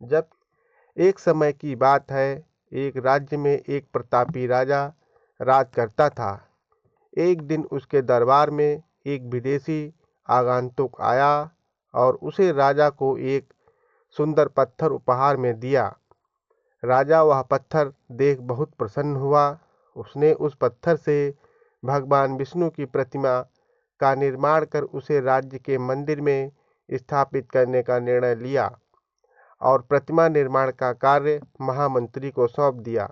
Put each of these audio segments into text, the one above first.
जब एक समय की बात है, एक राज्य में एक प्रतापी राजा राज करता था। एक दिन उसके दरबार में एक विदेशी आगंतुक आया और उसे राजा को एक सुंदर पत्थर उपहार में दिया। राजा वह पत्थर देख बहुत प्रसन्न हुआ। उसने उस पत्थर से भगवान विष्णु की प्रतिमा का निर्माण कर उसे राज्य के मंदिर में स्थापित करने का निर्णय लिया और प्रतिमा निर्माण का कार्य महामंत्री को सौंप दिया।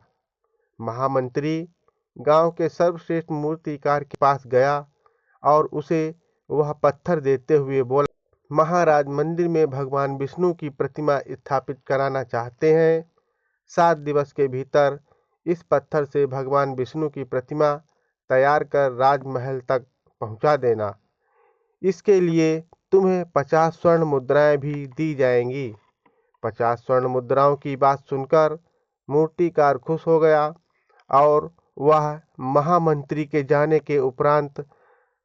महामंत्री गांव के सर्वश्रेष्ठ मूर्तिकार के पास गया और उसे वह पत्थर देते हुए बोला, महाराज मंदिर में भगवान विष्णु की प्रतिमा स्थापित कराना चाहते हैं। 7 दिवस के भीतर इस पत्थर से भगवान विष्णु की प्रतिमा तैयार कर राजमहल तक पहुंचा देना। इसके लिए तुम्हें 50 स्वर्ण मुद्राएं भी दी जाएंगी। 50 स्वर्ण मुद्राओं की बात सुनकर मूर्तिकार खुश हो गया और वह महामंत्री के जाने के उपरांत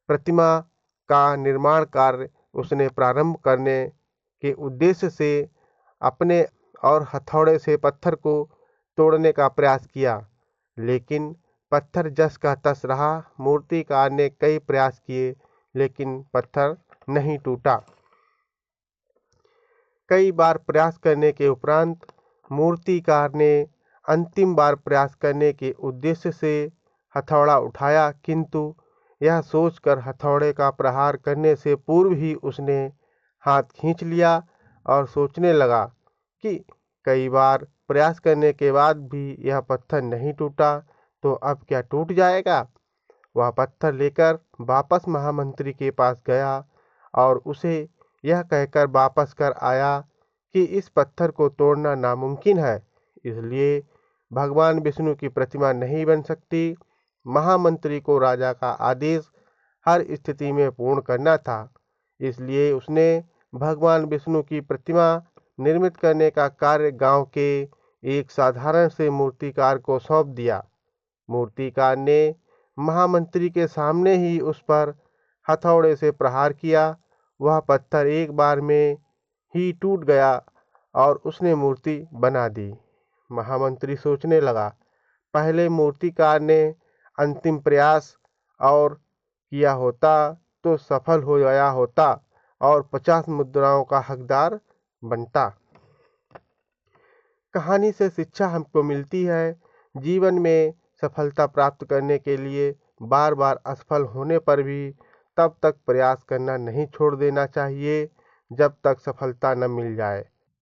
प्रतिमा का निर्माण कार्य उसने प्रारंभ करने के उद्देश्य से अपने और हथौड़े से पत्थर को तोड़ने का प्रयास किया, लेकिन पत्थर जस का तस रहा। मूर्तिकार ने कई प्रयास किए, लेकिन पत्थर नहीं टूटा। कई बार प्रयास करने के उपरांत मूर्तिकार ने अंतिम बार प्रयास करने के उद्देश्य से हथौड़ा उठाया, किंतु यह सोचकर हथौड़े का प्रहार करने से पूर्व ही उसने हाथ खींच लिया और सोचने लगा कि कई बार प्रयास करने के बाद भी यह पत्थर नहीं टूटा, तो अब क्या टूट जाएगा। वह पत्थर लेकर वापस महामंत्री के पास गया और उसे यह कहकर वापस कर आया कि इस पत्थर को तोड़ना नामुमकिन है, इसलिए भगवान विष्णु की प्रतिमा नहीं बन सकती। महामंत्री को राजा का आदेश हर स्थिति में पूर्ण करना था, इसलिए उसने भगवान विष्णु की प्रतिमा निर्मित करने का कार्य गांव के एक साधारण से मूर्तिकार को सौंप दिया। मूर्तिकार ने महामंत्री के सामने ही उस पर हथौड़े से प्रहार किया। वह पत्थर एक बार में ही टूट गया और उसने मूर्ति बना दी। महामंत्री सोचने लगा, पहले मूर्तिकार ने अंतिम प्रयास और किया होता तो सफल हो गया होता और 50 मुद्राओं का हकदार बनता। कहानी से शिक्षा हमको मिलती है, जीवन में सफलता प्राप्त करने के लिए बार बार असफल होने पर भी तब तक प्रयास करना नहीं छोड़ देना चाहिए जब तक सफलता न मिल जाए।